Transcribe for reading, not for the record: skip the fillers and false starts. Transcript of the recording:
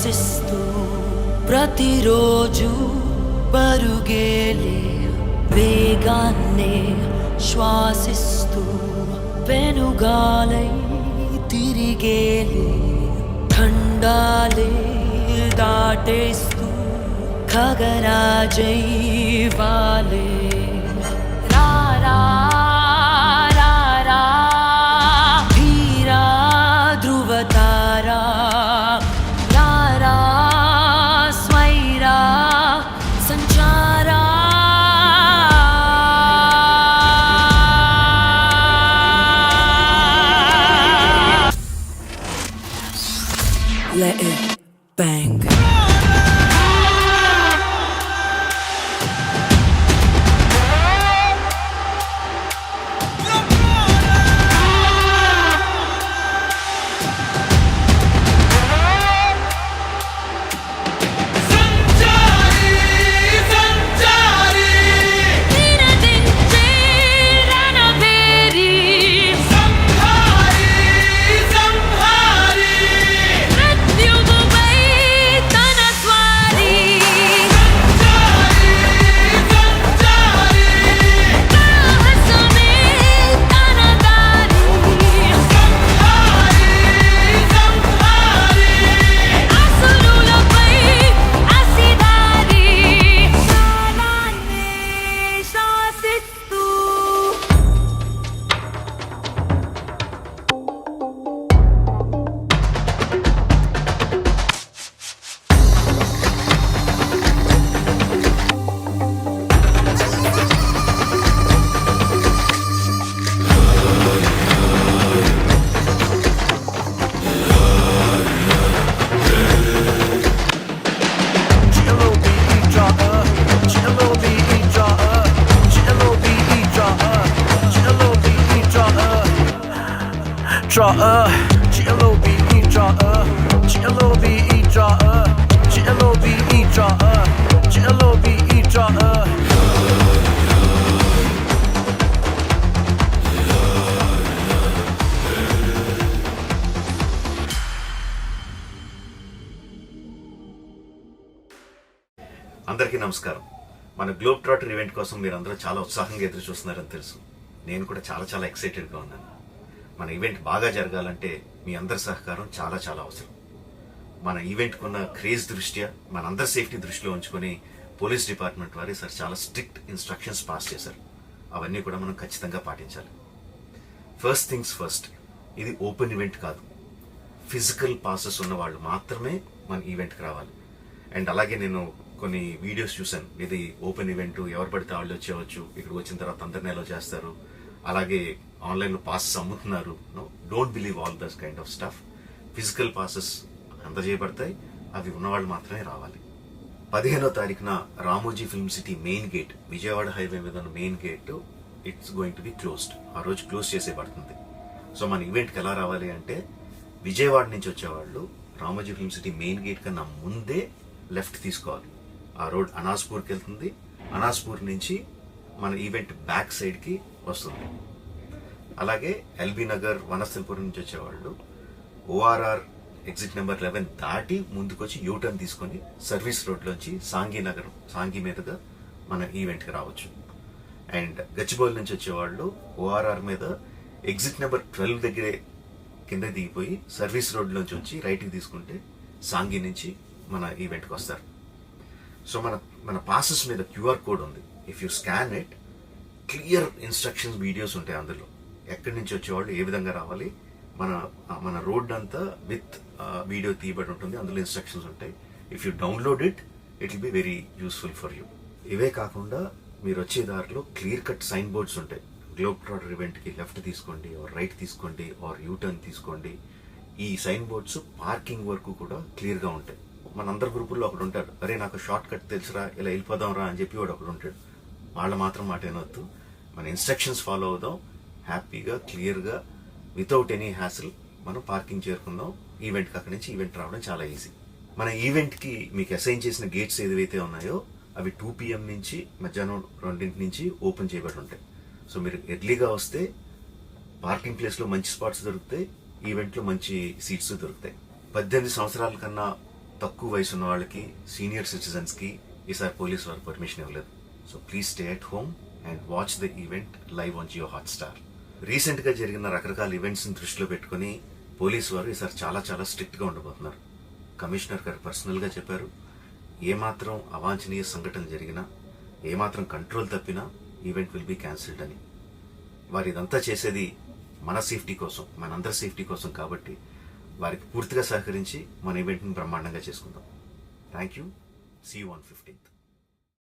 శ్వాసిస్తూ ప్రతిరోజు పరుగేలే వేగాన్నే శ్వాసిస్తూ వెనుగాలై తిరిగేలే ఖండాలే దాటేస్తూ ఖగరాజై వాలే రారా రారా ధీరా ధ్రువతారా రారా స్వైరా సంచారా Let it bang. Draw G-L-O-V-E, draw G-L-O-V-E, draw G-L-O-V-E, draw G-L-O-V-E, draw అందరికీ నమస్కారం. మన గ్లోబ్ ట్రాటర్ ఈవెంట్ కోసం మీరందరూ చాలా ఉత్సాహంగా ఎదురు చూస్తున్నారని తెలుసు. నేను కూడా చాలా ఎక్సైటెడ్గా ఉన్నాను. మన ఈవెంట్ బాగా జరగాలంటే మీ అందరి సహకారం చాలా అవసరం. మన ఈవెంట్కి ఉన్న క్రేజ్ దృష్ట్యా మనందరి సేఫ్టీ దృష్టిలో ఉంచుకొని పోలీస్ డిపార్ట్మెంట్ వారు సార్ చాలా స్ట్రిక్ట్ ఇన్స్ట్రక్షన్స్ పాస్ చేశారు. అవన్నీ కూడా మనం ఖచ్చితంగా పాటించాలి. ఫస్ట్ థింగ్స్ ఫస్ట్, ఇది ఓపెన్ ఈవెంట్ కాదు. ఫిజికల్ పాసెస్ ఉన్న వాళ్ళు మాత్రమే మన ఈవెంట్కి రావాలి. అండ్ అలాగే నేను కొన్ని వీడియోస్ చూశాను, ఇది ఓపెన్ ఈవెంట్, ఎవరు పడితే వాళ్ళు వచ్చేవచ్చు, ఇక్కడికి వచ్చిన తర్వాత అందరినీ ఎలా చేస్తారు, అలాగే ఆన్లైన్లో పాసెస్ అమ్ముతున్నారు. Don't believe all this kind of stuff. Physical passes అందజేయబడతాయి, అవి ఉన్నవాళ్ళు మాత్రమే రావాలి. 15వ తారీఖున Ramoji film city main gate, Vijayawada highway మీద ఉన్న main gate it's going to be closed. ఆ రోజు క్లోజ్ చేసేయబడుతుంది. సో మన ఈవెంట్కి ఎలా రావాలి అంటే, విజయవాడ నుంచి వచ్చేవాళ్ళు Ramoji film city main gate కన్నా ముందే లెఫ్ట్ తీసుకోవాలి. ఆ రోడ్ అనాస్పూర్కి వెళ్తుంది. అనాస్పూర్ నుంచి మన ఈవెంట్ బ్యాక్ సైడ్కి వస్తుంది. అలాగే ఎల్బీ నగర్, వనస్థలిపురం నుంచి వచ్చేవాళ్ళు ఓఆర్ఆర్ ఎగ్జిట్ నెంబర్ 11 దాటి ముందుకొచ్చి యూటర్న్ తీసుకొని సర్వీస్ రోడ్లోంచి సాంఘీ మీదుగా మన ఈవెంట్కి రావచ్చు. అండ్ గచ్చిబౌలి నుంచి వచ్చేవాళ్ళు ఓఆర్ఆర్ మీద ఎగ్జిట్ నెంబర్ 12 దగ్గరే కింద దిగిపోయి సర్వీస్ రోడ్లోంచి వచ్చి రైట్కి తీసుకుంటే సాంఘీ నుంచి మన ఈవెంట్కి వస్తారు. సో మన పాసెస్ మీద క్యూఆర్ కోడ్ ఉంది. If you scan it, clear instructions videos ఉంటాయి అందులో. ఎక్కడి నుంచి వచ్చేవాళ్ళు ఏ విధంగా రావాలి, మన రోడ్ అంతా విత్ వీడియో తీయబడి ఉంటుంది. అందులో ఇన్స్ట్రక్షన్స్ ఉంటాయి. If you download it will be very useful for you. ఇవే కాకుండా మీరు వచ్చే దారిలో క్లియర్ కట్ సైన్ బోర్డ్స్ ఉంటాయి. గ్లోబ్ ట్రాటర్ ఈవెంట్కి లెఫ్ట్ తీసుకోండి, ఆర్ రైట్ తీసుకోండి, ఆర్ యూటర్న్ తీసుకోండి. ఈ సైన్ బోర్డ్స్ పార్కింగ్ వరకు కూడా క్లియర్గా ఉంటాయి. మనందరి గ్రూపుల్లో ఒకడు ఉంటాడు, అరే నాకు షార్ట్ కట్ తెలుసురా, ఇలా వెళ్ళిపోదాం రా అని చెప్పి వాడు ఒకడు ఉంటాడు. వాళ్ళ మాత్రం మాట ఏనొద్దు. మన ఇన్స్ట్రక్షన్స్ ఫాలో అవుదాం. హ్యాపీగా క్లియర్గా వితౌట్ ఎనీ హ్యాసిల్ మనం పార్కింగ్ చేరుకుందాం. ఈవెంట్కి అక్కడి నుంచి ఈవెంట్ రావడం చాలా ఈజీ. మన ఈవెంట్కి మీకు అసైన్ చేసిన గేట్స్ ఏదైతే ఉన్నాయో అవి 2 PM నుంచి మధ్యాహ్నం 2 నుంచి ఓపెన్ చేయబడి ఉంటాయి. సో మీరు ఎర్లీగా వస్తే పార్కింగ్ ప్లేస్లో మంచి స్పాట్స్ దొరుకుతాయి, ఈవెంట్లో మంచి సీట్స్ దొరుకుతాయి. 18 సంవత్సరాల కన్నా తక్కువ వయసు ఉన్న వాళ్ళకి, సీనియర్ సిటిజన్స్కి ఈసారి పోలీసు వారు పర్మిషన్ ఇవ్వలేదు. So please stay at home and watch the event live on Jio Hotstar. రీసెంట్గా జరిగిన రకరకాల ఈవెంట్స్ని దృష్టిలో పెట్టుకుని పోలీసు వారు ఈసారి చాలా స్ట్రిక్ట్గా ఉండబోతున్నారు. కమిషనర్ గారు పర్సనల్గా చెప్పారు, ఏమాత్రం అవాంఛనీయ సంఘటనలు జరిగినా, ఏమాత్రం కంట్రోల్ తప్పినా ఈవెంట్ విల్ బీ క్యాన్సిల్డ్ అని. వారు ఇదంతా చేసేది మన సేఫ్టీ కోసం, మనందరి సేఫ్టీ కోసం కాబట్టి వారికి పూర్తిగా సహకరించి మన ఈవెంట్ని బ్రహ్మాండంగా చేసుకుందాం. Thank you. See you on 15th.